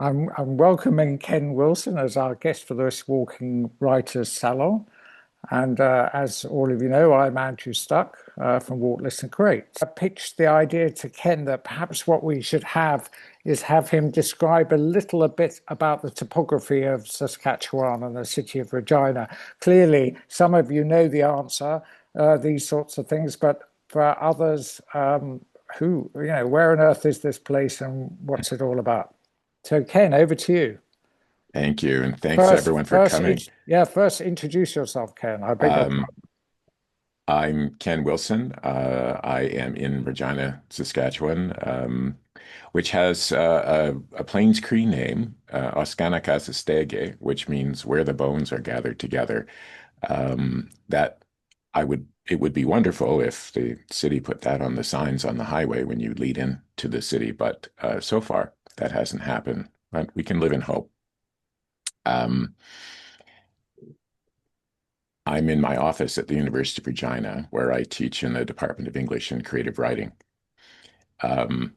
I'm welcoming Ken Wilson as our guest for this Walking Writers Salon. And as all of you know, I'm Andrew Stuck from Walk, Listen, Create. I pitched the idea to Ken that perhaps what we should have is have him describe a bit about the topography of Saskatchewan and the city of Regina. Clearly, some of you know the answer, these sorts of things, but for others, where on earth is this place and what's it all about? So, Ken, over to you. Thank you, and thanks First, everyone for first, coming. first introduce yourself, Ken. I beg your Um, pardon. I'm Ken Wilson. I am in Regina, Saskatchewan, which has a Plains Cree name, Oskanikasastege, which means where the bones are gathered together. That it would be wonderful if the city put that on the signs on the highway when you lead into the city, but so far that hasn't happened. But we can live in hope. Um, I'm in my office at the University of Regina, where I teach in the Department of English and Creative Writing. Um,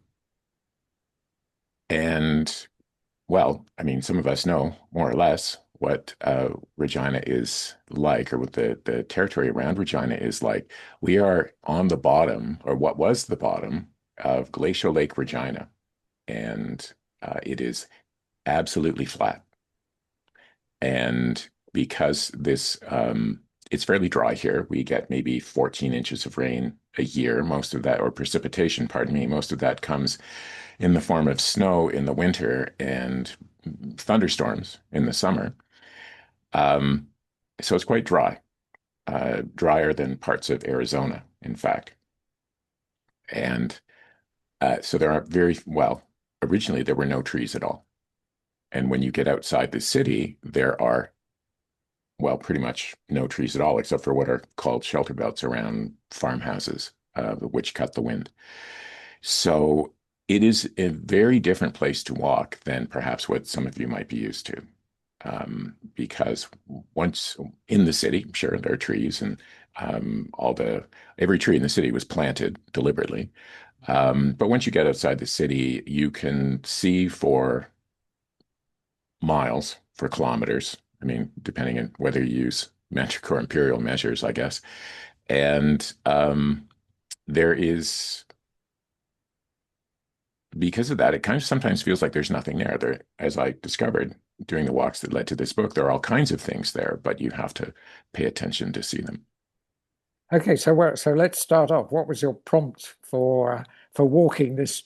and well, I mean, some of us know more or less what Regina is like, or what the territory around Regina is like. We are on the bottom, or what was the bottom, of Glacial Lake Regina, and it is absolutely flat. And because it's fairly dry here. We get maybe 14 inches of rain a year, most of that, or precipitation, pardon me. Most of that comes in the form of snow in the winter and thunderstorms in the summer. Um, so it's quite dry, drier than parts of Arizona, in fact. And so there are originally there were no trees at all. And when you get outside the city, there are pretty much no trees at all, except for what are called shelter belts around farmhouses, which cut the wind. So it is a very different place to walk than perhaps what some of you might be used to. Because once in the city, sure, there are trees and every tree in the city was planted deliberately. But once you get outside the city, you can see for miles, for kilometers. I mean, depending on whether you use metric or imperial measures, I guess. And there is, because of that, it kind of sometimes feels like there's nothing there. There, as I discovered doing the walks that led to this book, there are all kinds of things there, but you have to pay attention to see them. Okay, so let's start off. What was your prompt for walking this?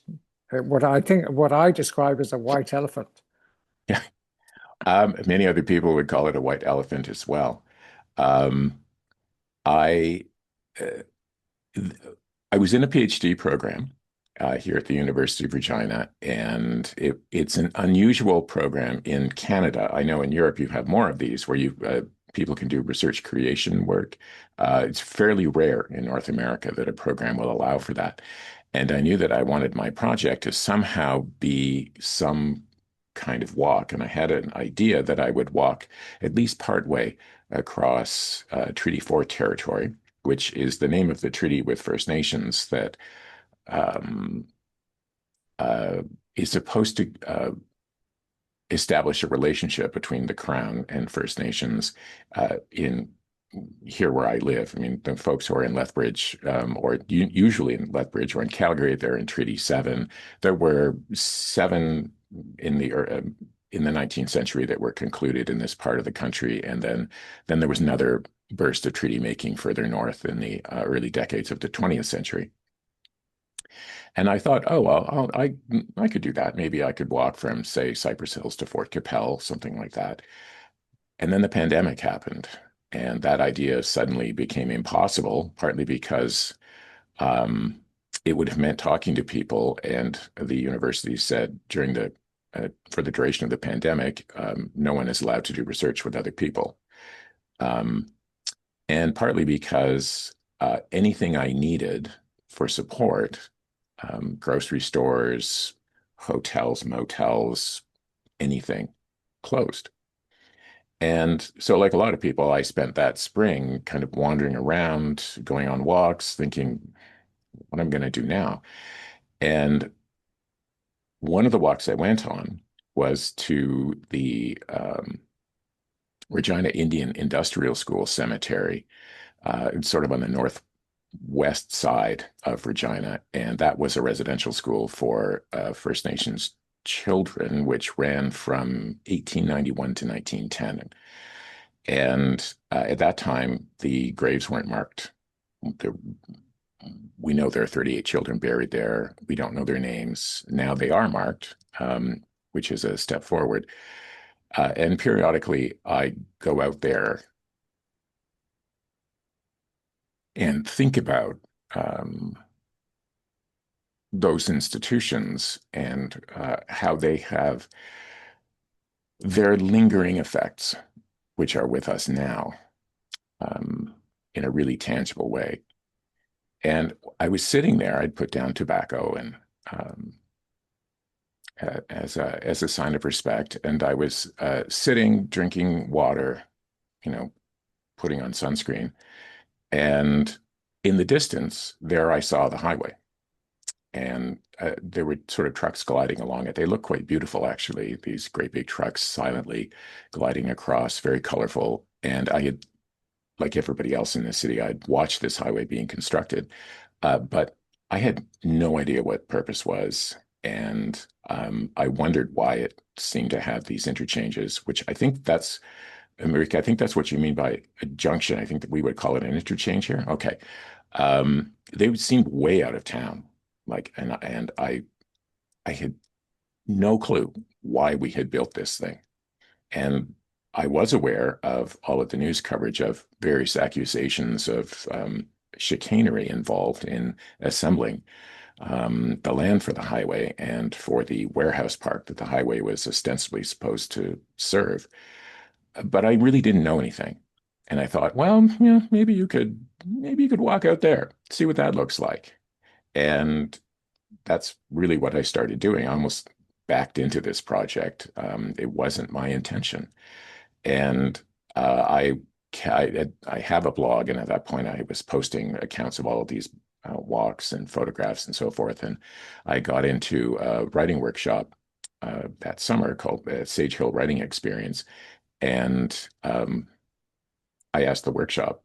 What I describe as a white elephant. Yeah. Many other people would call it a white elephant as well. Um, I uh, I was in a PhD program here at the University of Regina, and it's an unusual program in Canada. I know in Europe you have more of these where people can do research creation work. It's fairly rare in North America that a program will allow for that. And I knew that I wanted my project to somehow be some kind of walk, and I had an idea that I would walk at least part way across Treaty 4 territory, which is the name of the treaty with First Nations that um, uh, is supposed to establish a relationship between the Crown and First Nations in here where I live. I mean, the folks who are in Lethbridge, or usually in Lethbridge or in Calgary, they're in Treaty 7. There were seven in the 19th century that were concluded in this part of the country, and then there was another burst of treaty making further north in the early decades of the 20th century. And I thought, oh well, I could do that. Maybe I could walk from, say, Cypress Hills to Fort Capel, something like that. And then the pandemic happened, and that idea suddenly became impossible, partly because um, it would have meant talking to people, and the university said during the for the duration of the pandemic, no one is allowed to do research with other people. Um, and partly because anything I needed for support, grocery stores, hotels, motels, anything, closed. And so, like a lot of people, I spent that spring kind of wandering around, going on walks, thinking, what I'm going to do now. And one of the walks I went on was to the Regina Indian Industrial School Cemetery. It's sort of on the northwest side of Regina, and that was a residential school for First Nations children, which ran from 1891 to 1910. And at that time, the graves weren't marked. There, we know there are 38 children buried there. We don't know their names. Now they are marked, which is a step forward. And periodically, I go out there and think about those institutions and how they have their lingering effects, which are with us now in a really tangible way. And I was sitting there, I'd put down tobacco and as a sign of respect, and I was sitting, drinking water, you know, putting on sunscreen. And in the distance, there I saw the highway. And there were sort of trucks gliding along it. They look quite beautiful, actually, these great big trucks silently gliding across, very colorful. And I had, like everybody else in the city, I'd watched this highway being constructed, but I had no idea what purpose was. And I wondered why it seemed to have these interchanges, which I think that's, America, I think that's what you mean by a junction. I think that we would call it an interchange here. Okay. They seemed way out of town. Like, and I had no clue why we had built this thing. And I was aware of all of the news coverage of various accusations of chicanery involved in assembling the land for the highway and for the warehouse park that the highway was ostensibly supposed to serve. But I really didn't know anything. And I thought, well, yeah, maybe you could walk out there, see what that looks like. And that's really what I started doing. I almost backed into this project. It wasn't my intention. And I have a blog, and at that point, I was posting accounts of all of these walks and photographs and so forth. And I got into a writing workshop that summer called the Sage Hill Writing Experience. And I asked the workshop,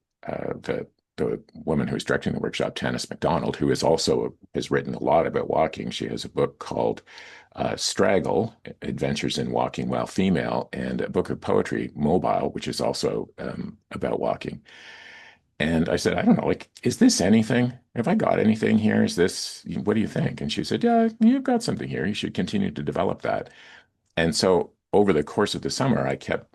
the woman who's directing the workshop, Tanis MacDonald, who has written a lot about walking. She has a book called Straggle, Adventures in Walking While Female, and a book of poetry, Mobile, which is also about walking. And I said, I don't know, like, is this anything? Have I got anything here? What do you think? And she said, yeah, you've got something here. You should continue to develop that. And so over the course of the summer, I kept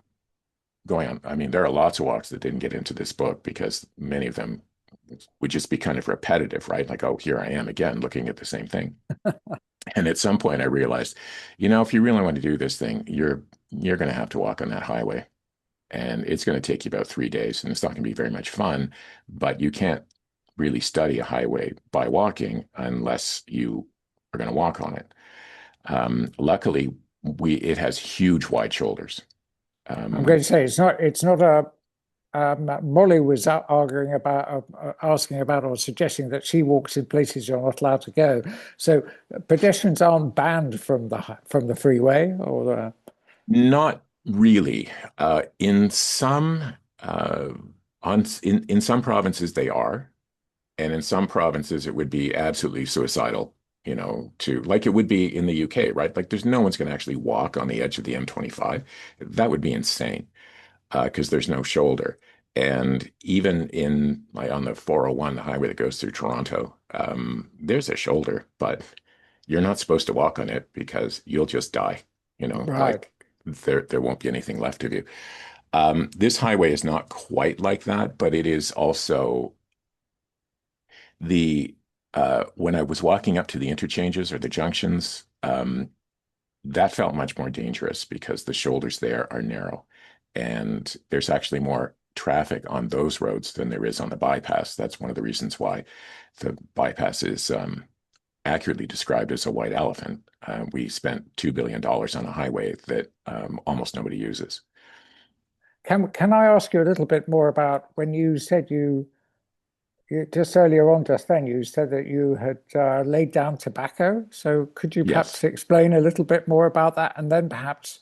going on. I mean, there are lots of walks that didn't get into this book because many of them would just be kind of repetitive, right? Like, oh, here I am again looking at the same thing. And at some point I realized, if you really want to do this thing, you're going to have to walk on that highway. And it's going to take you about 3 days, and it's not going to be very much fun, but you can't really study a highway by walking unless you are going to walk on it. Luckily, it has huge wide shoulders. I'm going to say it's not a Molly was arguing about, asking about, or suggesting that she walks in places you're not allowed to go. So pedestrians aren't banned from the freeway, or Not really. In some in some provinces they are, and in some provinces it would be absolutely suicidal. To like it would be in the UK, right? Like there's no one's going to actually walk on the edge of the M25. That would be insane because there's no shoulder. And even on the 401, the highway that goes through Toronto, there's a shoulder, but you're not supposed to walk on it because you'll just die. right. Like there won't be anything left of you. This highway is not quite like that, but it is also the when I was walking up to the interchanges or the junctions, that felt much more dangerous because the shoulders there are narrow, and there's actually more traffic on those roads than there is on the bypass. That's one of the reasons why the bypass is accurately described as a white elephant. We spent $2 billion on a highway that almost nobody uses. Can I ask you a little bit more about when you said just earlier on, just then, you said that you had laid down tobacco. So could you Yes. perhaps explain a little bit more about that? And then perhaps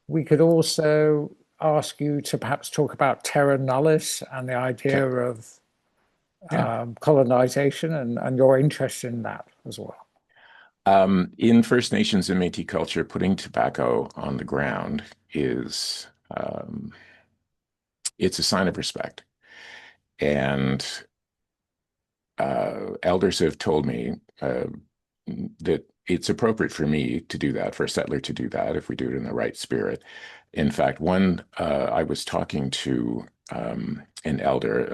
we could also ask you to perhaps talk about terra nullius and the idea Okay. of Yeah. colonization and your interest in that as well. In First Nations and Métis culture, putting tobacco on the ground is it's a sign of respect. And elders have told me that it's appropriate for me to do that, for a settler to do that, if we do it in the right spirit. In fact, I was talking to an elder,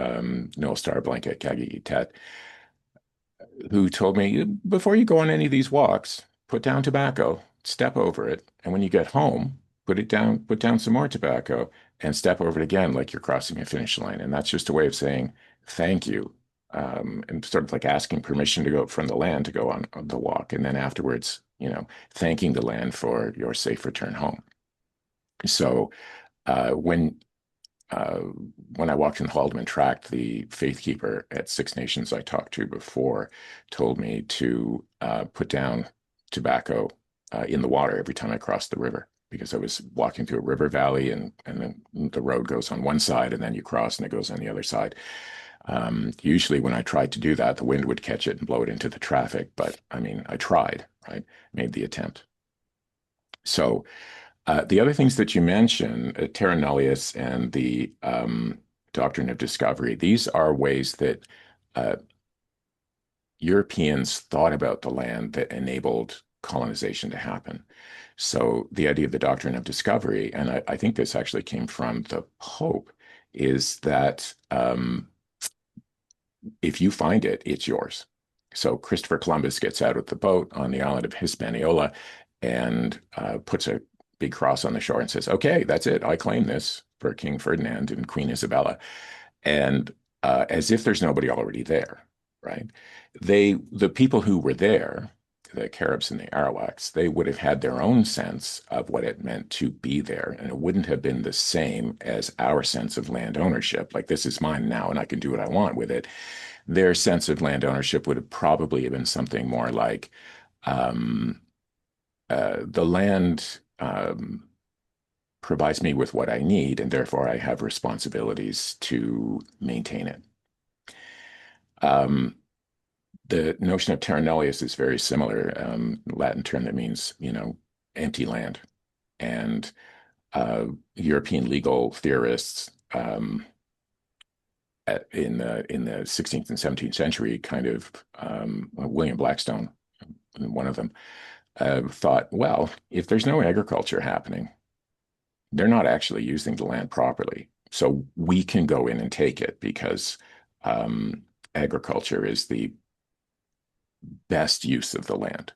Noel Starblanket Kagi, who told me, before you go on any of these walks, put down tobacco, step over it, and when you get home, put down some more tobacco, and step over it again like you're crossing a finish line. And that's just a way of saying thank you, and sort of like asking permission to go from the land to go on the walk, and then afterwards, thanking the land for your safe return home. So uh, when uh, when I walked in the Haldeman Tract, the faith keeper at Six Nations I talked to before told me to put down tobacco in the water every time I crossed the river because I was walking through a river valley and then the road goes on one side and then you cross and it goes on the other side. Usually when I tried to do that, the wind would catch it and blow it into the traffic. But I mean, I tried, right? Made the attempt. So the other things that you mentioned, terra nullius and the doctrine of discovery, these are ways that uh, Europeans thought about the land that enabled colonization to happen. So the idea of the doctrine of discovery, and I think this actually came from the Pope, is that if you find it, it's yours. So Christopher Columbus gets out of the boat on the island of Hispaniola and puts a big cross on the shore and says, "Okay, that's it. I claim this for King Ferdinand and Queen Isabella," and as if there's nobody already there, right? The people who were there, the Caribs and the Arawaks, they would have had their own sense of what it meant to be there, and it wouldn't have been the same as our sense of land ownership. Like this is mine now, and I can do what I want with it. Their sense of land ownership would have probably been something more like um, the land provides me with what I need, and therefore I have responsibilities to maintain it. Um, the notion of terra nullius is very similar, Latin term that means, empty land. And European legal theorists in the 16th and 17th century, kind of William Blackstone, one of them, thought, well, if there's no agriculture happening, they're not actually using the land properly. So we can go in and take it because agriculture is the best use of the land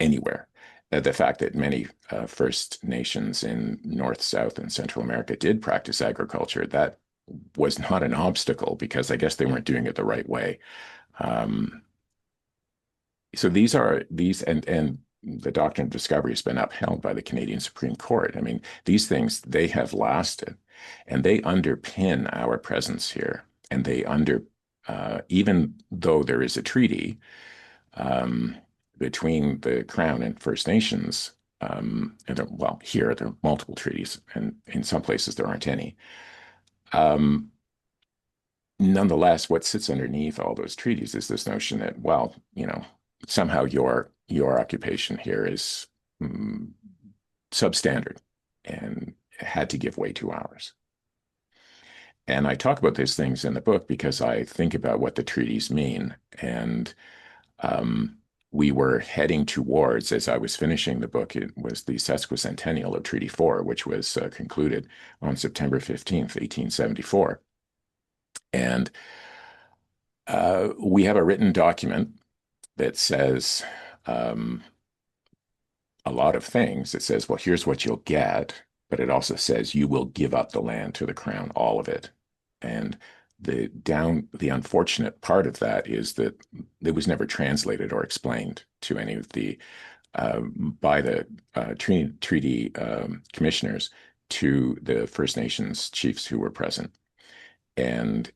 anywhere. The fact that many First Nations in North, South, and Central America did practice agriculture, that was not an obstacle because I guess they weren't doing it the right way. Um, so these and the doctrine of discovery has been upheld by the Canadian Supreme Court. I mean, these things, they have lasted and they underpin our presence here. And even though there is a treaty um, between the Crown and First Nations, well, here there are multiple treaties, and in some places there aren't any. Um, Nonetheless, what sits underneath all those treaties is this notion that, well, somehow your occupation here is mm, substandard and had to give way to ours. And I talk about these things in the book because I think about what the treaties mean. And um, we were heading towards, as I was finishing the book, it was the sesquicentennial of Treaty 4, which was concluded on September 15th, 1874. And we have a written document that says a lot of things. It says, well, here's what you'll get, but it also says you will give up the land to the crown, all of it. And the unfortunate part of that is that it was never translated or explained to any of the by the treaty commissioners to the First Nations chiefs who were present. And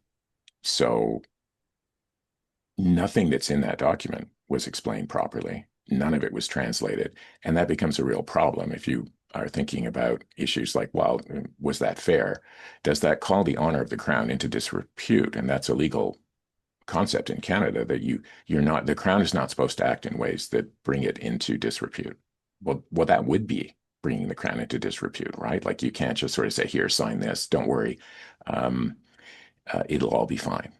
so nothing that's in that document was explained properly. None of it was translated. And that becomes a real problem if you are thinking about issues like, well, was that fair? Does that call the honor of the crown into disrepute? And that's a legal concept in Canada that you're not, the crown is not supposed to act in ways that bring it into disrepute. Well, that would be bringing the crown into disrepute, right? Like you can't just sort of say, here, sign this, don't worry, um, it'll all be fine.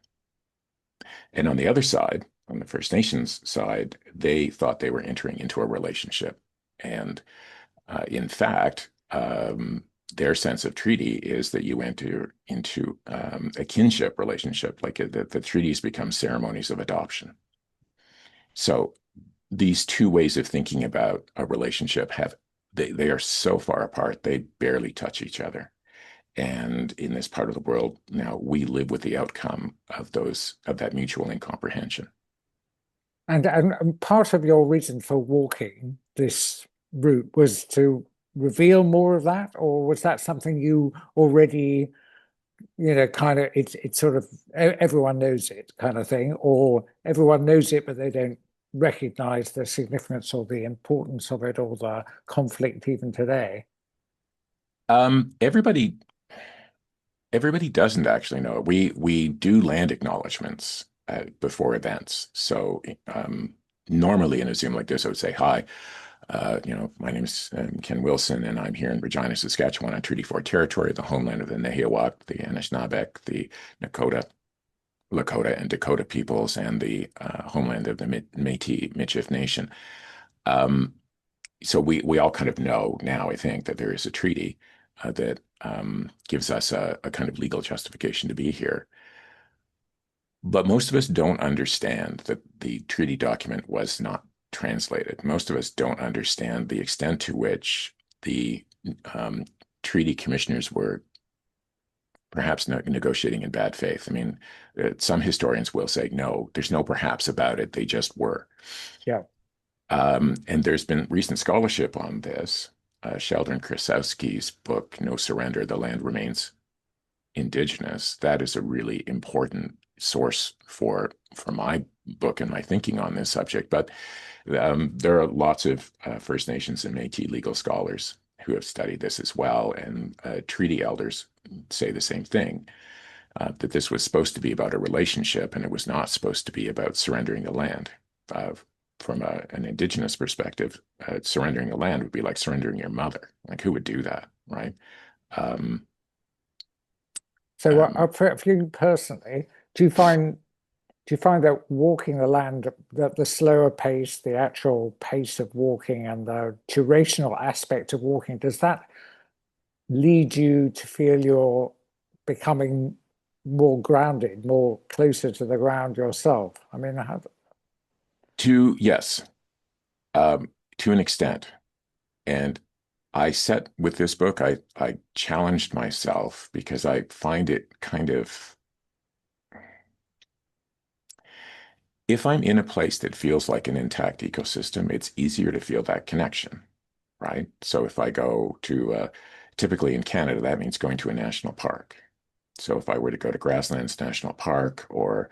And on the other side, on the First Nations side, they thought they were entering into a relationship. And in fact, their sense of treaty is that you enter into a kinship relationship, like the treaties become ceremonies of adoption. So these two ways of thinking about a relationship they are so far apart, they barely touch each other. And in this part of the world now, we live with the outcome of that mutual incomprehension. And part of your reason for walking this route was to reveal more of that, or was that something you already, kind of it's sort of everyone knows it kind of thing, or everyone knows it, but they don't recognize the significance or the importance of it or the conflict even today? Everybody doesn't actually know. We do land acknowledgments before events. So normally in a Zoom like this, I would say, "Hi, my name is Ken Wilson, and I'm here in Regina, Saskatchewan, on Treaty 4 territory, the homeland of the Nahiawak, the Anishinaabeg, the Nakota, Lakota, and Dakota peoples, and the homeland of the Métis Michif Nation." Um, so we all kind of know now, I think, that there is a treaty that gives us a kind of legal justification to be here. But most of us don't understand that the treaty document was not translated. Most of us don't understand the extent to which the um, treaty commissioners were perhaps negotiating in bad faith. I mean, some historians will say, no, there's no perhaps about it. They just were. Yeah. And there's been recent scholarship on this. Sheldon Krasowski's book, No Surrender, The Land Remains Indigenous. That is a really important source for my book and my thinking on this subject. But there are lots of First Nations and Métis legal scholars who have studied this as well, and treaty elders say the same thing, that this was supposed to be about a relationship, and it was not supposed to be about surrendering the land. Uh, from an Indigenous perspective, surrendering the land would be like surrendering your mother. Like, who would do that, right? Um, So, um, for you personally, do you find do you find that walking the land, that the slower pace, the actual pace of walking, and the durational aspect of walking, does that lead you to feel you're becoming more grounded, more closer to the ground yourself? I mean, yes, um, to an extent. And I set with this book, I challenged myself because I find it kind of, if I'm in a place that feels like an intact ecosystem, it's easier to feel that connection, right? So if I go to, typically in Canada, that means going to a national park. So if I were to go to Grasslands National Park or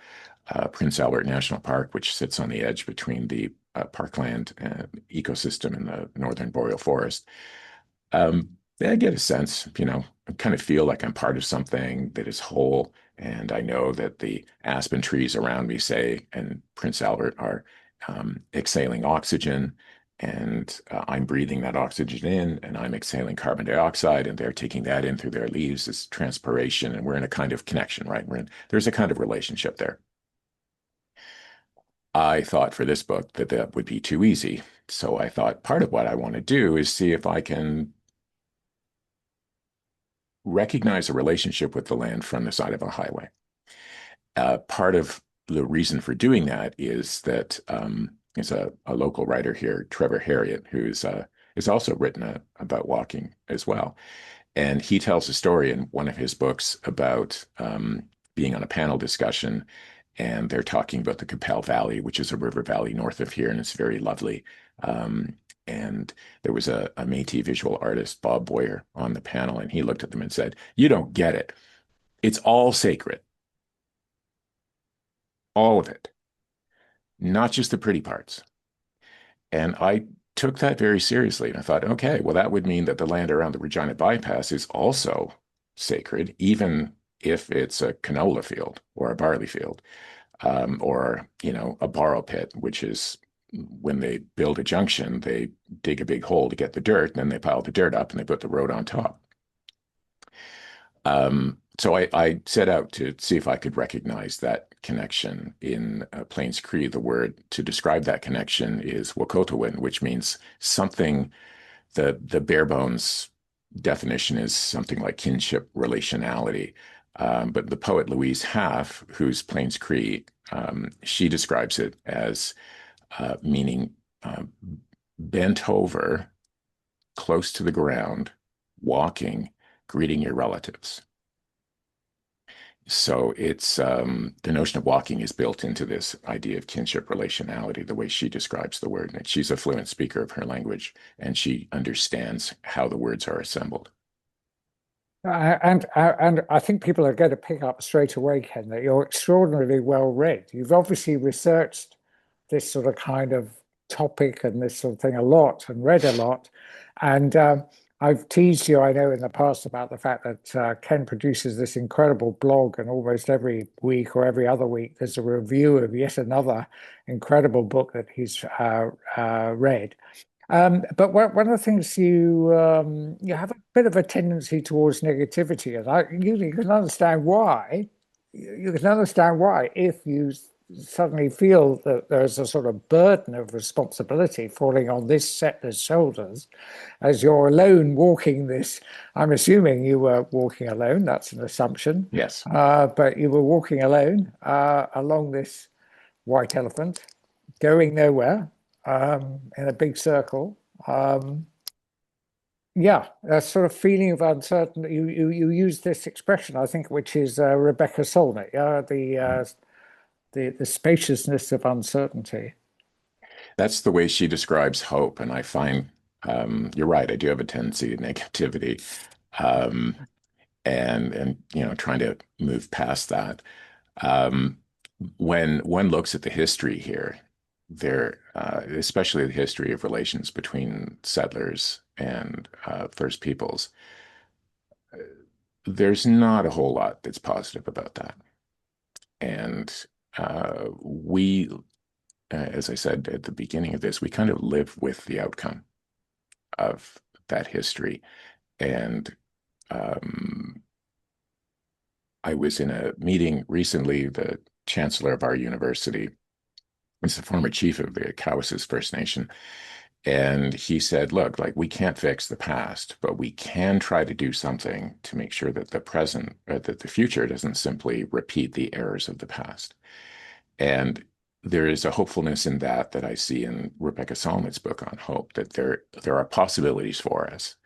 Prince Albert National Park, which sits on the edge between the parkland ecosystem and the northern boreal forest, I get a sense, I kind of feel like I'm part of something that is whole. And I know that the aspen trees around me, say, and Prince Albert are exhaling oxygen. And I'm breathing that oxygen in, and I'm exhaling carbon dioxide, and they're taking that in through their leaves as transpiration. And we're in a kind of connection, right? There's a kind of relationship there. I thought for this book that that would be too easy. So I thought part of what I want to do is see if I can recognize a relationship with the land from the side of a highway. Part of the reason for doing that is that there's a local writer here, Trevor Harriott, who's is also written about walking as well. And he tells a story in one of his books about being on a panel discussion, and they're talking about the Qu'Appelle Valley, which is a river valley north of here, and it's very lovely. Um, and there was a Métis visual artist, Bob Boyer, on the panel, and he looked at them and said, "You don't get it. It's all sacred, all of it." not just the pretty parts. And I took that very seriously. And I thought, okay, well, that would mean that the land around the Regina Bypass is also sacred, even if it's a canola field or a barley field, or, a borrow pit, which is when they build a junction, they dig a big hole to get the dirt, and then they pile the dirt up and they put the road on top. So I set out to see if I could recognize that connection in Plains Cree. The word to describe that connection is Wakotowin, which means something. The bare bones definition is something like kinship relationality. But the poet Louise Half, who's Plains Cree, she describes it as meaning uh, bent over, close to the ground, walking, greeting your relatives. So it's the notion of walking is built into this idea of kinship relationality, the way she describes the word. And she's a fluent speaker of her language, and she understands how the words are assembled. And I think people are going to pick up straight away, Ken, that you're extraordinarily well read. You've obviously researched this sort of kind of topic and this sort of thing a lot and read a lot. And I've teased you, I know, in the past about the fact that Ken produces this incredible blog, and almost every week or every other week, there's a review of yet another incredible book that he's read. But one of the things you have a bit of a tendency towards negativity, and you can understand why. You can understand why if you suddenly feel that there's a sort of burden of responsibility falling on this settler's shoulders, as you're alone walking this. I'm assuming you were walking alone. That's an assumption, Yes, but you were walking alone along this white elephant, going nowhere in a big circle. Um, yeah, a sort of feeling of uncertainty. You use this expression, I think, which is Rebecca Solnit, the spaciousness of uncertainty. that's the way she describes hope. And I find you're right. I do have a tendency to negativity, um, and trying to move past that. Um, when one looks at the history here, especially the history of relations between settlers and First Peoples, there's not a whole lot that's positive about that. And as I said at the beginning of this, we kind of live with the outcome of that history. And um, I was in a meeting recently. The chancellor of our university is the former chief of the Cowessess First Nation. And he said, look, like we can't fix the past, but we can try to do something to make sure that that the future doesn't simply repeat the errors of the past. And there is a hopefulness in that I see in Rebecca Solnit's book on hope, that there are possibilities for us.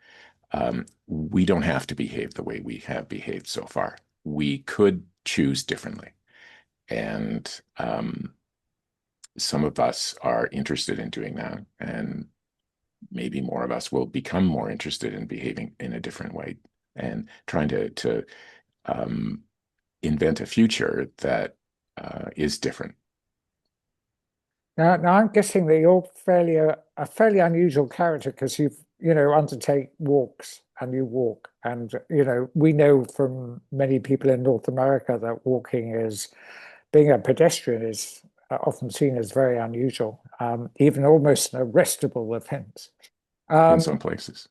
We don't have to behave the way we have behaved so far. We could choose differently. And some of us are interested in doing that. And maybe more of us will become more interested in behaving in a different way and trying to um, invent a future that is different. Now I'm guessing that you're a fairly unusual character because undertake walks and you walk. And, we know from many people in North America that being a pedestrian is often seen as very unusual, even almost an arrestable offense. In Um, some places.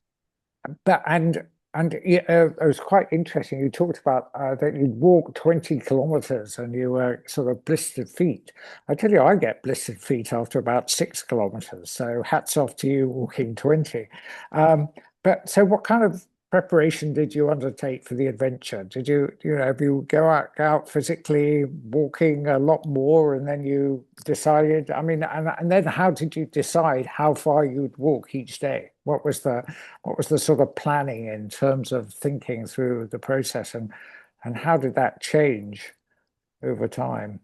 but and yeah, it was quite interesting. You talked about that you walked 20 kilometers and you were sort of blistered feet. I tell you, I get blistered feet after about 6 kilometers. So hats off to you walking 20. Um, but so what kind of preparation did you undertake for the adventure? Did have you go out physically walking a lot more and then you decided, I mean, and then how did you decide how far you'd walk each day? What was the sort of planning in terms of thinking through the process, and how did that change over time?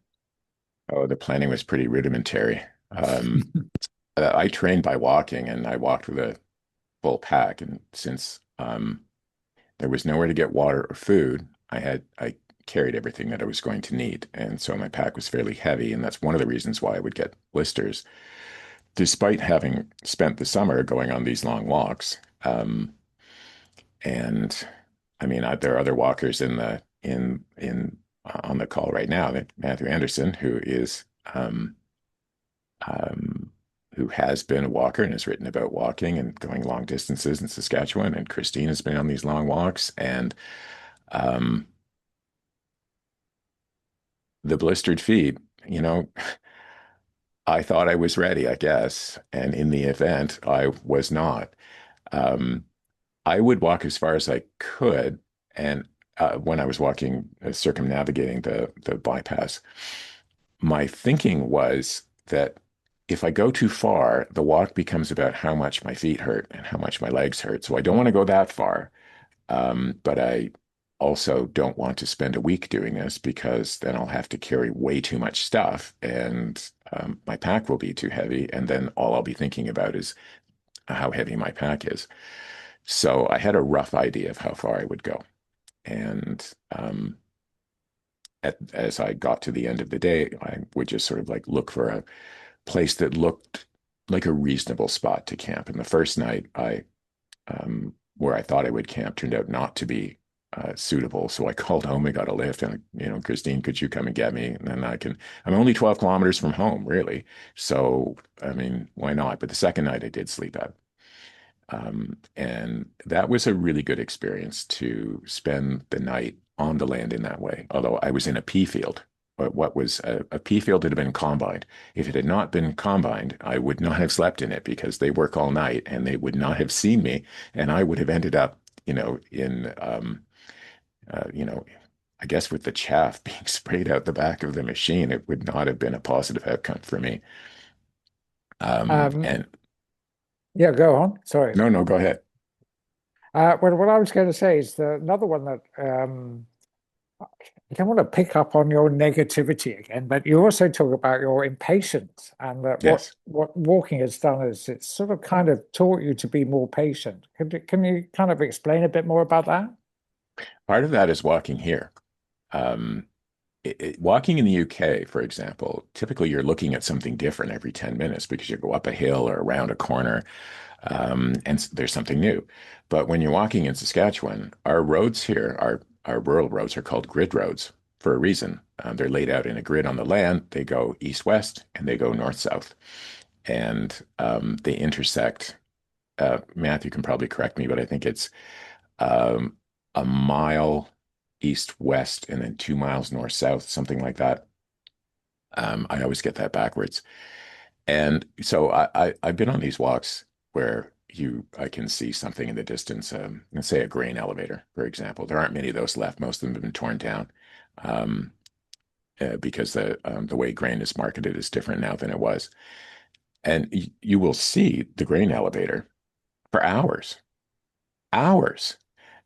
Oh, the planning was pretty rudimentary. I trained by walking, and I walked with a full pack. And since there was nowhere to get water or food, I carried everything that I was going to need. And so my pack was fairly heavy. And that's one of the reasons why I would get blisters, despite having spent the summer going on these long walks. And I mean, there are other walkers in on the call right now. That Matthew Anderson, um, um, who has been a walker and has written about walking and going long distances in Saskatchewan, and Christine has been on these long walks, and um, the blistered feet. You know, I thought I was ready, I guess, and in the event, I was not. Um, I would walk as far as I could, and when I was walking, circumnavigating the bypass, my thinking was that if I go too far, the walk becomes about how much my feet hurt and how much my legs hurt. So I don't want to go that far, but I also don't want to spend a week doing this because then I'll have to carry way too much stuff, and my pack will be too heavy, and then all I'll be thinking about is how heavy my pack is. So I had a rough idea of how far I would go. And as I got to the end of the day, I would just sort of like look for a place that looked like a reasonable spot to camp. And the first night, where I thought I would camp turned out not to be suitable. So I called home and got a lift. And, Christine, could you come and get me? And then I'm only 12 kilometers from home, really. So, I mean, why not? But the second night I did sleep out. And that was a really good experience to spend the night on the land in that way. Although I was in a pea field, but what was a pea field that had been combined. If it had not been combined, I would not have slept in it because they work all night and they would not have seen me. And I would have ended up, you know, I guess with the chaff being sprayed out the back of the machine, it would not have been a positive outcome for me. Um, And yeah, go on. Sorry. no, no, go ahead. Well, what I was going to say is another one that I don't want to pick up on your negativity again, but you also talk about your impatience and that Yes. what walking has done is it's sort of kind of taught you to be more patient. Can you kind of explain a bit more about that? Part of that is walking here. Um, Walking in the UK, for example, typically you're looking at something different every 10 minutes because you go up a hill or around a corner, and there's something new. But when you're walking in Saskatchewan, our roads here, our rural roads are called grid roads for a reason. They're laid out in a grid on the land. They go east-west and they go north-south. And they intersect. Matthew can probably correct me, but I think it's um, a mile east-west and then 2 miles north-south, something like that. I always get that backwards. And so I've been on these walks where I can see something in the distance, let's say a grain elevator, for example. There aren't many of those left. Most of them have been torn down, um, because the way grain is marketed is different now than it was. And you will see the grain elevator for hours, hours.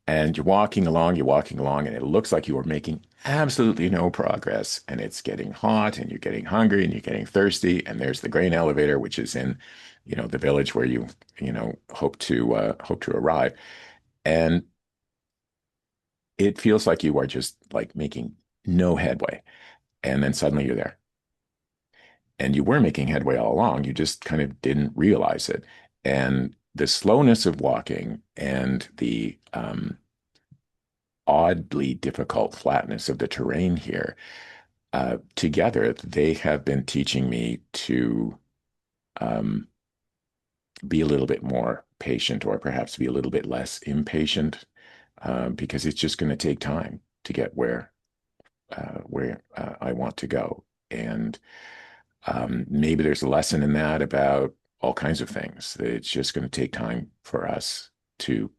And you're walking along, and it looks like you are making absolutely no progress. And it's getting hot, and you're getting hungry, and you're getting thirsty. And there's the grain elevator, which is in, the village where you hope to arrive. And it feels like you are just like making no headway. And then suddenly you're there. And you were making headway all along. You just kind of didn't realize it. And the slowness of walking and the oddly difficult flatness of the terrain here, together, they have been teaching me to um, be a little bit more patient or perhaps be a little bit less impatient, because it's just going to take time to get where I want to go. And maybe there's a lesson in that about all kinds of things. It's just going to take time for us to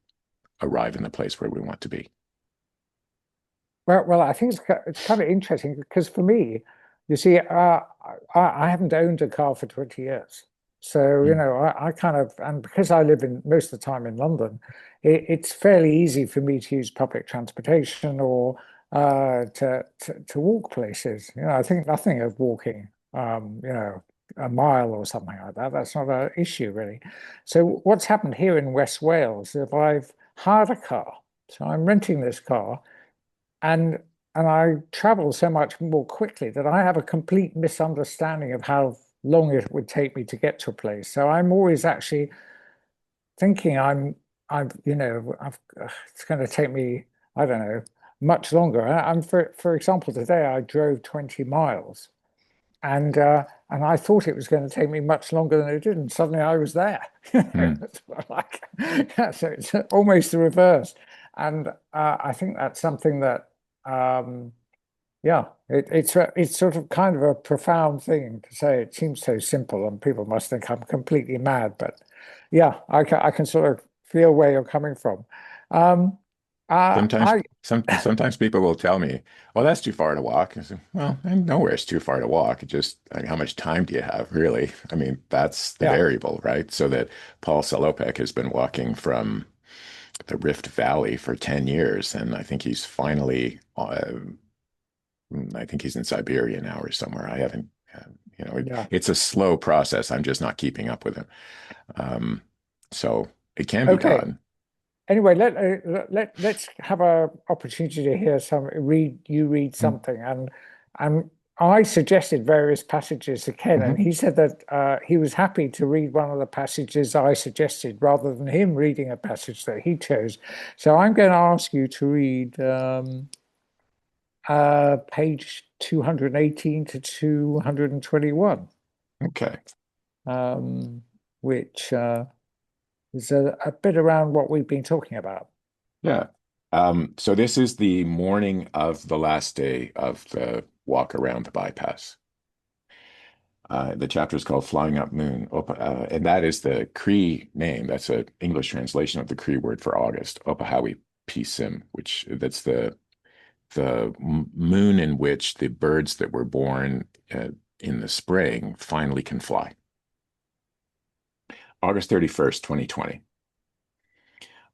arrive in the place where we want to be. Well, I think it's kind of interesting because for me, you see, I haven't owned a car for 20 years. So, Mm. I kind of, and because I live in most of the time in London, it's fairly easy for me to use public transportation or to walk places. I think nothing of walking, a mile or something like that. That's not an issue really. So what's happened here in West Wales is I've hired a car. So I'm renting this car. And and I travel so much more quickly that I have a complete misunderstanding of how long it would take me to get to a place. So I'm always actually thinking it's going to take me, I don't know, much longer. For example, today I drove 20 miles and I thought it was going to take me much longer than it did, and suddenly I was there. Hmm. It's like, yeah, so it's almost the reverse. And I think that's something that yeah, it's sort of kind of a profound thing to say. It seems so simple, and people must think I'm completely mad. But yeah, I can sort of feel where you're coming from. Um, Sometimes, I sometimes people will tell me, "Oh, that's too far to walk." I say, "Well, and nowhere is too far to walk. It just, I mean, how much time do you have, really? I mean, that's the yeah, variable, right?" So that Paul Salopek has been walking from the Rift Valley for 10 years, and I think he's finally, I think he's in Siberia now or somewhere. I haven't, yeah. it's a slow process. I'm just not keeping up with him. Um, so it can be Okay. done. Anyway, let's have a opportunity to hear some read Mm. something, and I suggested various passages to Ken, and Mhm. he said that he was happy to read one of the passages I suggested rather than him reading a passage that he chose. So I'm going to ask you to read page 218 to 221, Okay. um, which is a bit around what we've been talking about. Yeah. So this is the morning of the last day of the walk around the bypass. The chapter is called Flying Up Moon, and that is the Cree name. That's an English translation of the Cree word for August, Opahawi Pisim, which that's the moon in which the birds that were born in the spring finally can fly. August 31st, 2020.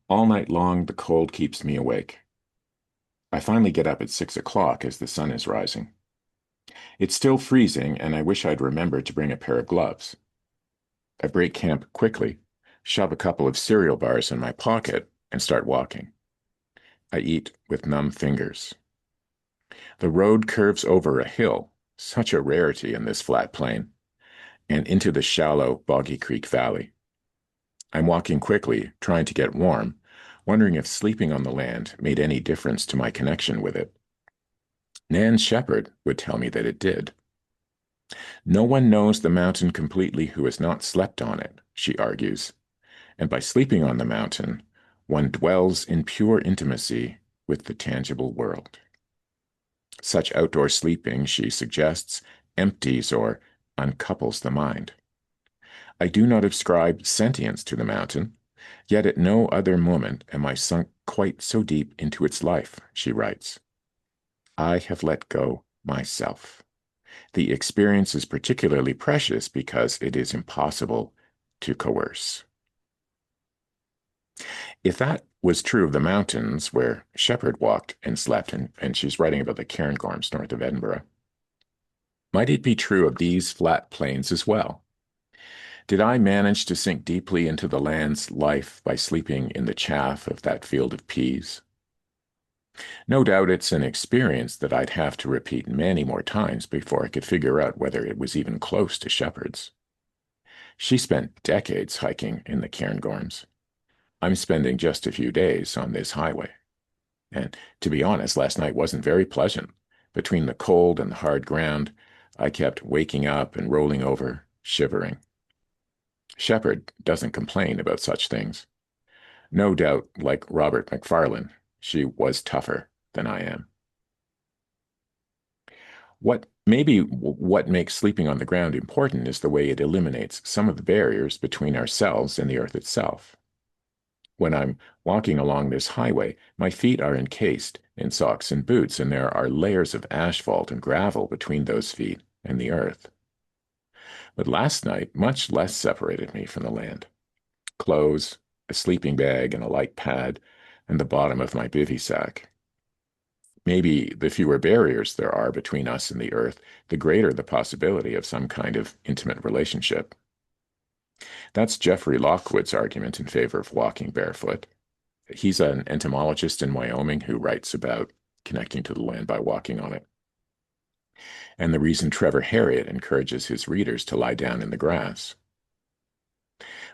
All night long, the cold keeps me awake. I finally get up at 6 o'clock as the sun is rising. It's still freezing, and I wish I'd remembered to bring a pair of gloves. I break camp quickly, shove a couple of cereal bars in my pocket, and start walking. I eat with numb fingers. The road curves over a hill, such a rarity in this flat plain, and into the shallow Boggy Creek Valley. I'm walking quickly, trying to get warm, wondering if sleeping on the land made any difference to my connection with it. Nan Shepherd would tell me that it did. No one knows the mountain completely who has not slept on it, she argues, and by sleeping on the mountain, one dwells in pure intimacy with the tangible world. Such outdoor sleeping, she suggests, empties or uncouples the mind. I do not ascribe sentience to the mountain, yet at no other moment am I sunk quite so deep into its life, she writes. I have let go myself. The experience is particularly precious because it is impossible to coerce. If that was true of the mountains where Shepherd walked and slept, and she's writing about the Cairngorms north of Edinburgh, might it be true of these flat plains as well? Did I manage to sink deeply into the land's life by sleeping in the chaff of that field of peas? No doubt it's an experience that I'd have to repeat many more times before I could figure out whether it was even close to Shepherd's. She spent decades hiking in the Cairngorms. I'm spending just a few days on this highway. And to be honest, last night wasn't very pleasant. Between the cold and the hard ground, I kept waking up and rolling over, shivering. Shepherd doesn't complain about such things. No doubt, like Robert McFarlane, she was tougher than I am. What makes sleeping on the ground important is the way it eliminates some of the barriers between ourselves and the earth itself. When I'm walking along this highway, my feet are encased in socks and boots, and there are layers of asphalt and gravel between those feet and the earth. But last night, much less separated me from the land. Clothes, a sleeping bag, and a light pad, and the bottom of my bivy sack. Maybe the fewer barriers there are between us and the earth, the greater the possibility of some kind of intimate relationship. That's Jeffrey Lockwood's argument in favor of walking barefoot. He's an entomologist in Wyoming who writes about connecting to the land by walking on it. And the reason Trevor Harriott encourages his readers to lie down in the grass.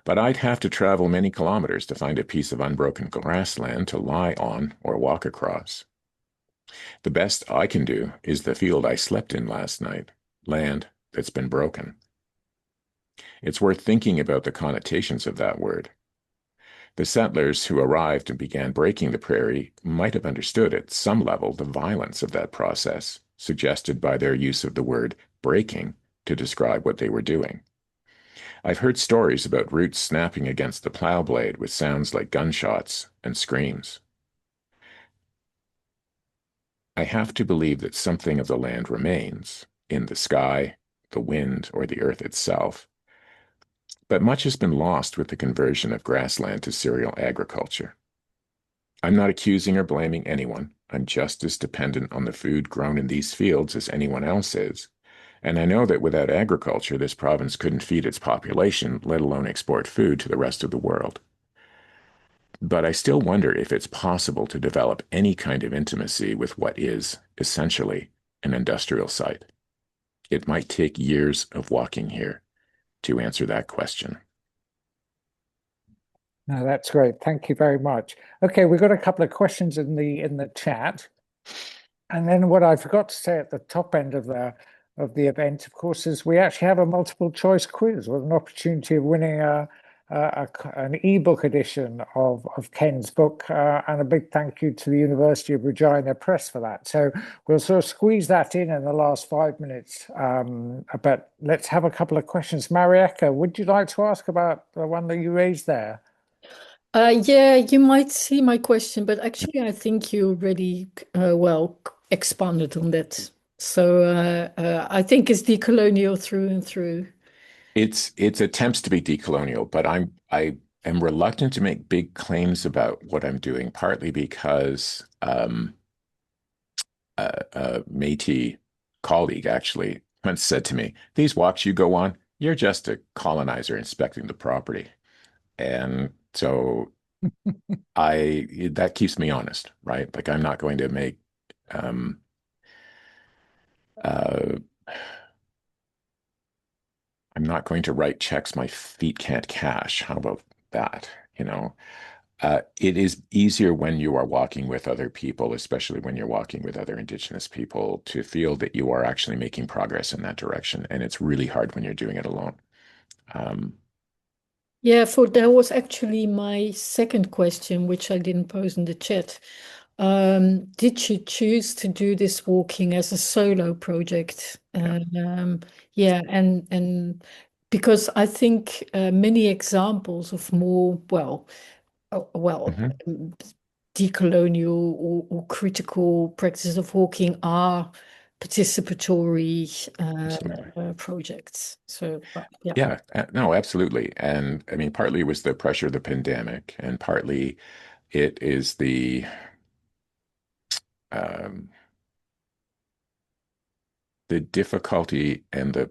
But I'd have to travel many kilometers to find a piece of unbroken grassland to lie on or walk across. The best I can do is the field I slept in last night, land that's been broken. It's worth thinking about the connotations of that word. The settlers who arrived and began breaking the prairie might have understood at some level the violence of that process, suggested by their use of the word breaking to describe what they were doing. I've heard stories about roots snapping against the plow blade with sounds like gunshots and screams. I have to believe that something of the land remains in the sky, the wind, or the earth itself, but much has been lost with the conversion of grassland to cereal agriculture. I'm not accusing or blaming anyone. I'm just as dependent on the food grown in these fields as anyone else is. And I know that without agriculture, this province couldn't feed its population, let alone export food to the rest of the world. But I still wonder if it's possible to develop any kind of intimacy with what is, essentially, an industrial site. It might take years of walking here to answer that question. No, that's great. Thank you very much. Okay, we've got a couple of questions in the chat. And then what I forgot to say at the top end of the event, of course, is we actually have a multiple choice quiz with an opportunity of winning an ebook edition of Ken's book, and a big thank you to the University of Regina Press for that. So we'll sort of squeeze that in the last 5 minutes. But let's have a couple of questions. Marieka, would you like to ask about the one that you raised there? Yeah, you might see my question, but actually, I think you already well expanded on that. So I think it's decolonial through and through. It's attempts to be decolonial, but I am reluctant to make big claims about what I'm doing, partly because a Métis colleague actually once said to me, "These walks you go on, you're just a colonizer inspecting the property." And so I that keeps me honest, right? Like I'm not going to make um uh I'm not going to write checks my feet can't cash. How about that? You know, it is easier when you are walking with other people, especially when you're walking with other Indigenous people, to feel that you are actually making progress in that direction. And it's really hard when you're doing it alone. Um, Yeah, for that was actually my second question, which I didn't pose in the chat. Did you choose to do this walking as a solo project? yeah. Yeah, and because I think many examples of more Mhm. um, decolonial or critical practices of walking are participatory Absolutely. projects. So yeah. Yeah, no, absolutely. And I mean, partly it was the pressure of the pandemic, and partly it is um, the difficulty and the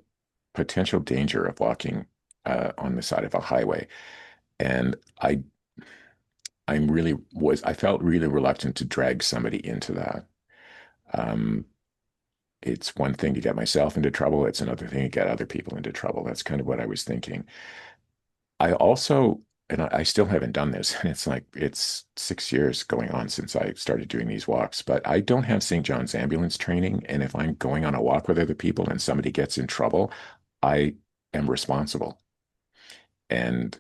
potential danger of walking on the side of a highway. And I felt really reluctant to drag somebody into that. Um, it's one thing to get myself into trouble. It's another thing to get other people into trouble. That's kind of what I was thinking. I also, and I still haven't done this, and it's like it's 6 years going on since I started doing these walks, but I don't have St. John's ambulance training. And if I'm going on a walk with other people and somebody gets in trouble, I am responsible. And,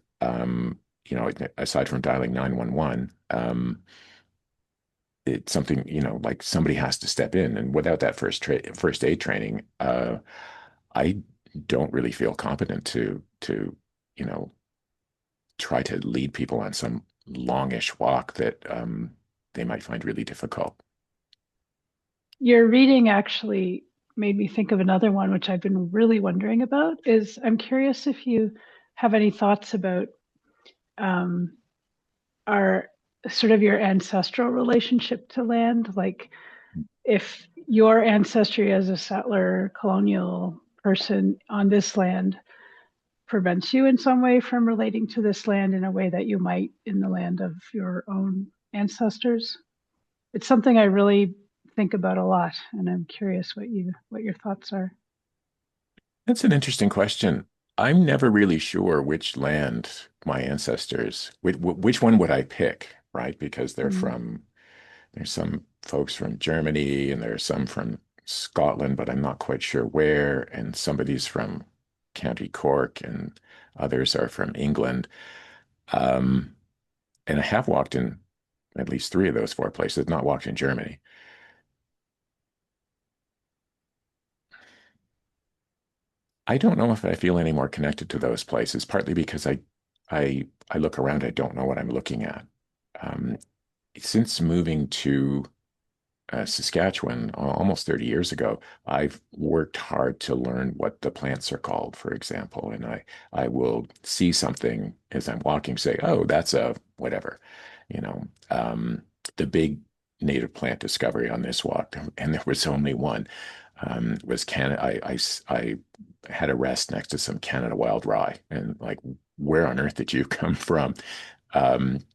aside from dialing 911, it's something, like somebody has to step in. And without that first aid training, I don't really feel competent to, you know, try to lead people on some longish walk that they might find really difficult. Your reading actually made me think of another one, which I've been really wondering about. Is I'm curious if you have any thoughts about our sort of your ancestral relationship to land, like if your ancestry as a settler colonial person on this land prevents you in some way from relating to this land in a way that you might in the land of your own ancestors. It's something I really think about a lot, and I'm curious what your thoughts are. That's an interesting question. I'm never really sure which land my ancestors, which one would I pick, right? Because Mm. there's some folks from Germany and there's some from Scotland, but I'm not quite sure where. And somebody's from County Cork and others are from England. Um, and I have walked in at least three of those four places, not walked in Germany. I don't know if I feel any more connected to those places, partly because I look around, I don't know what I'm looking at. Um, since moving to Saskatchewan almost 30 years ago, I've worked hard to learn what the plants are called, for example, and I will see something as I'm walking, say, "Oh, that's a whatever," you know. The big native plant discovery on this walk, and there was only one, was Canada. I had a rest next to some Canada wild rye, and like, where on earth did you come from?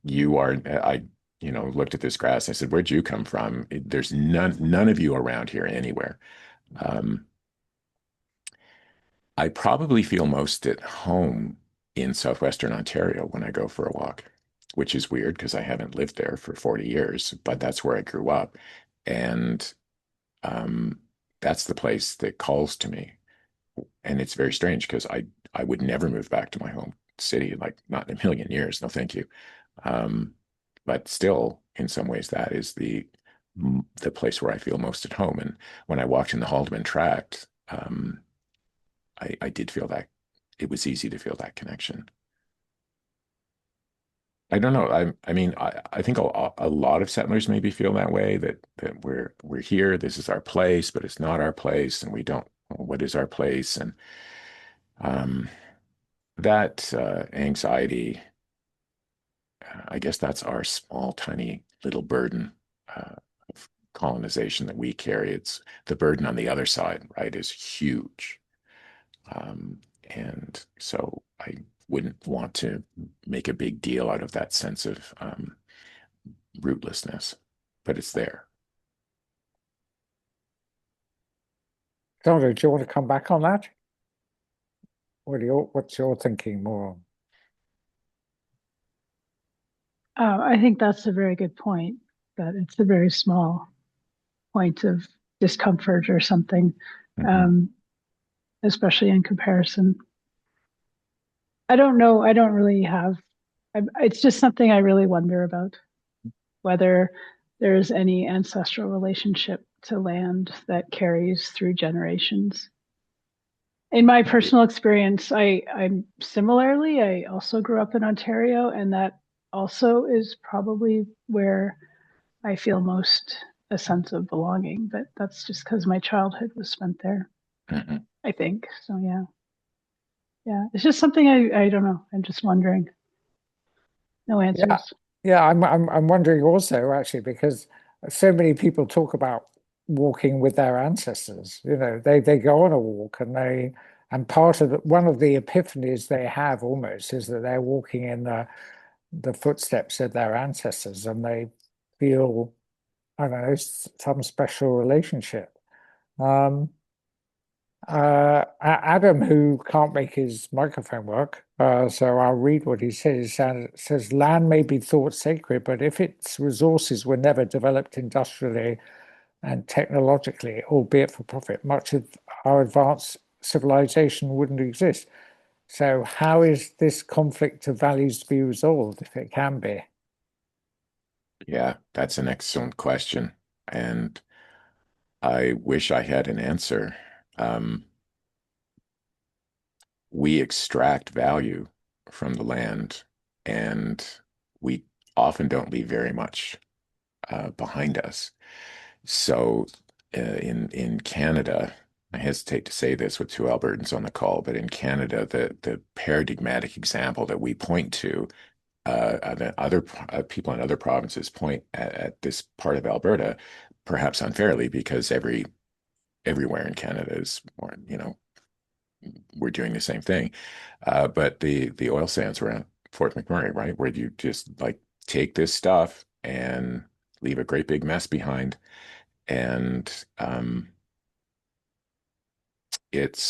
You are I looked at this grass. And I said, "Where'd you come from? There's none of you around here anywhere." Um, I probably feel most at home in southwestern Ontario when I go for a walk, which is weird because I haven't lived there for 40 years, but that's where I grew up. And um, that's the place that calls to me. And it's very strange because I would never move back to my home city, like not in a million years. No, thank you. Um, but still, in some ways, that is the place where I feel most at home. And when I walked in the Haldeman Tract, I did feel that it was easy to feel that connection. I don't know. I mean, I think a lot of settlers maybe feel that way that we're here. This is our place, but it's not our place, and we don't. What is our place? And um, that anxiety, I guess that's our small, tiny little burden of colonization that we carry. It's the burden on the other side, right, is huge. Um, and so I wouldn't want to make a big deal out of that sense of rootlessness, but it's there. Sandra, do you want to come back on that? What's your thinking more? I think that's a very good point, that it's a very small point of discomfort or something, Mhm. um, especially in comparison. I don't know. I don't really have, it's just something I really wonder about, whether there's any ancestral relationship to land that carries through generations. In my personal experience, I'm similarly, I also grew up in Ontario, and that also is probably where I feel most a sense of belonging, but that's just because my childhood was spent there, Mhm. I think. So yeah, yeah, it's just something I don't know. I'm just wondering. No Yeah, answers. yeah. I'm wondering also actually because so many people talk about walking with their ancestors. You know, they go on a walk and part of one of the epiphanies they have almost is that they're walking in the footsteps of their ancestors and they feel, I don't know, some special relationship. Um, Adam, who can't make his microphone work, so I'll read what he says. It says, land may be thought sacred, but if its resources were never developed industrially and technologically, albeit for profit, much of our advanced civilization wouldn't exist. So how is this conflict of values to be resolved, if it can be? Yeah, that's an excellent question. And I wish I had an answer. Um, we extract value from the land, and we often don't leave very much behind us. So in Canada, I hesitate to say this with two Albertans on the call, but in Canada, the paradigmatic example that we point to, that other people in other provinces point at this part of Alberta, perhaps unfairly, because everywhere in Canada is more, we're doing the same thing. But the oil sands around Fort McMurray, right, where you just like take this stuff and leave a great big mess behind. And it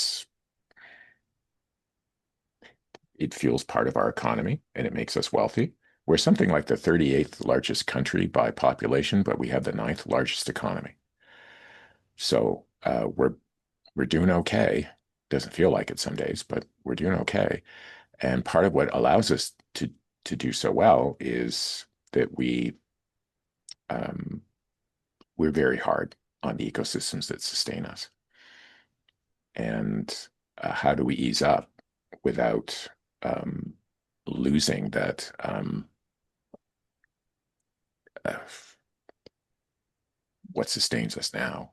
fuels part of our economy and it makes us wealthy. We're something like the 38th largest country by population, but we have the 9th largest economy. So we're doing okay. Doesn't feel like it some days, but we're doing okay. And part of what allows us to do so well is that we're very hard on the ecosystems that sustain us. And how do we ease up without losing that what sustains us now?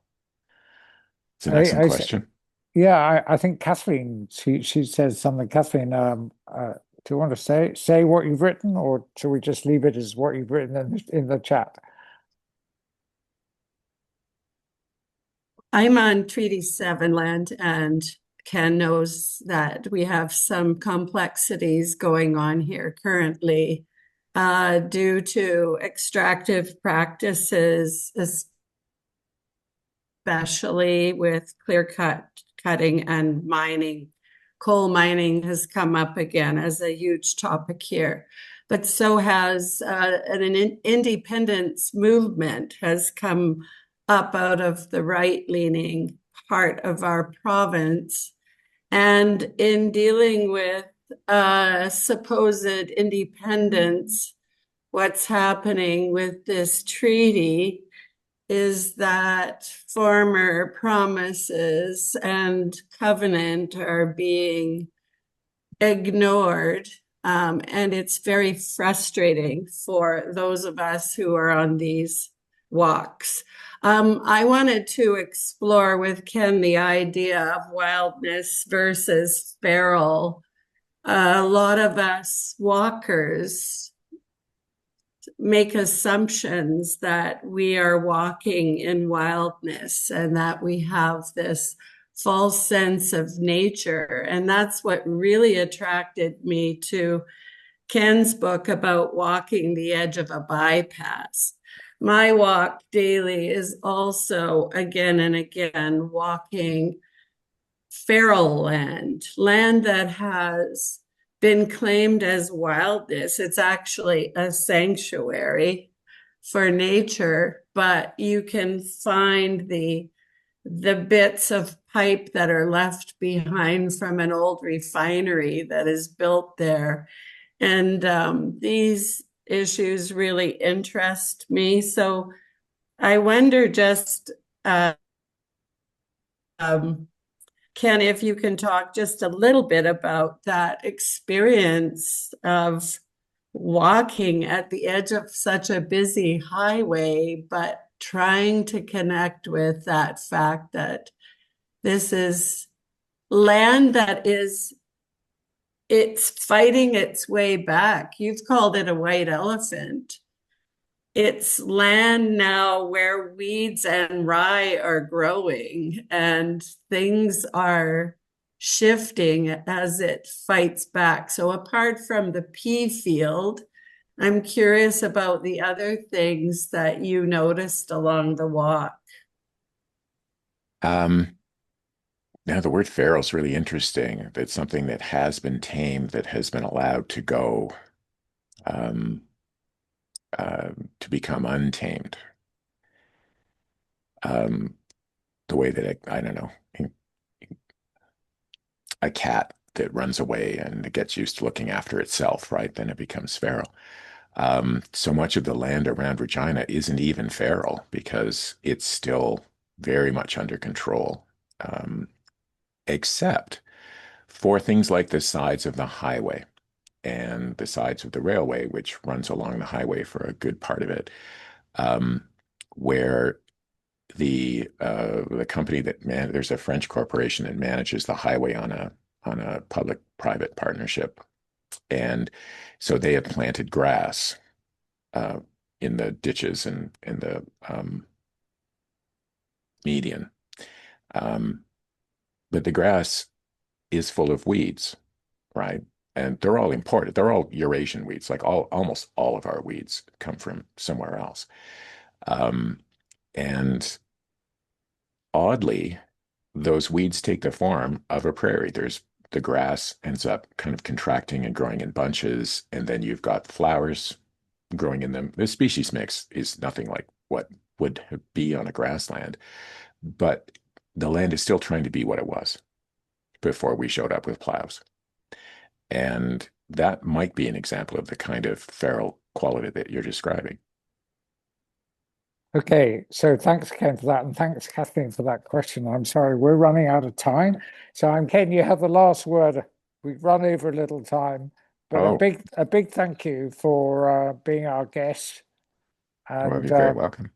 It's an excellent question. Yeah, I think Kathleen, she says something. Kathleen, do you want to say what you've written, or shall we just leave it as what you've written in the chat? I'm on Treaty 7 land, and Ken knows that we have some complexities going on here currently due to extractive practices, especially with cutting and mining. Coal mining has come up again as a huge topic here, but so has an independence movement has come up out of the right-leaning part of our province. And in dealing with supposed independence, what's happening with this treaty is that former promises and covenant are being ignored. And it's very frustrating for those of us who are on these walks. I wanted to explore with Ken the idea of wildness versus feral. A lot of us walkers make assumptions that we are walking in wildness and that we have this false sense of nature. And that's what really attracted me to Ken's book about walking the edge of a bypass. My walk daily is also again and again walking feral land that has been claimed as wildness. It's actually a sanctuary for nature, but you can find the bits of pipe that are left behind from an old refinery that is built there. And these issues really interest me. So I wonder just, Ken, if you can talk just a little bit about that experience of walking at the edge of such a busy highway, but trying to connect with that fact that this is land that it's fighting its way back. You've called it a white elephant. It's land now where weeds and rye are growing and things are shifting as it fights back. So apart from the pea field, I'm curious about the other things that you noticed along the walk. Now, the word feral is really interesting. That's something that has been tamed, that has been allowed to go to become untamed. The way that I don't know, a cat that runs away and it gets used to looking after itself, right? Then it becomes feral. So much of the land around Regina isn't even feral because it's still very much under control, except for things like the sides of the highway and the sides of the railway, which runs along the highway for a good part of it, where the company there's a French corporation that manages the highway on a public-private partnership, and so they have planted grass in the ditches and in the median, but the grass is full of weeds, right? And they're all imported. They're all Eurasian weeds. Like almost all of our weeds come from somewhere else. And oddly, those weeds take the form of a prairie. There's the grass ends up kind of contracting and growing in bunches, and then you've got flowers growing in them. The species mix is nothing like what would be on a grassland, but the land is still trying to be what it was before we showed up with plows. And that might be an example of the kind of feral quality that you're describing. Okay, so thanks, Ken, for that, and thanks, Kathleen, for that question. I'm sorry, we're running out of time. So, Ken, you have the last word. We've run over a little time, but Oh, a big thank you for being our guest, well, and you're very welcome.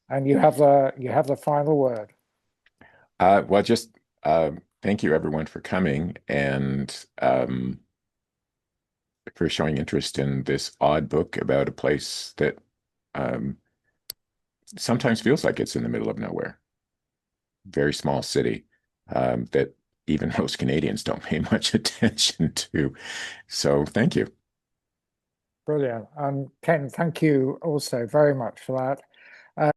and you have the final word. Well, just thank you everyone for coming and for showing interest in this odd book about a place that sometimes feels like it's in the middle of nowhere. Very small city that even most Canadians don't pay much attention to. So thank you. Brilliant. And Ken, thank you also very much for that.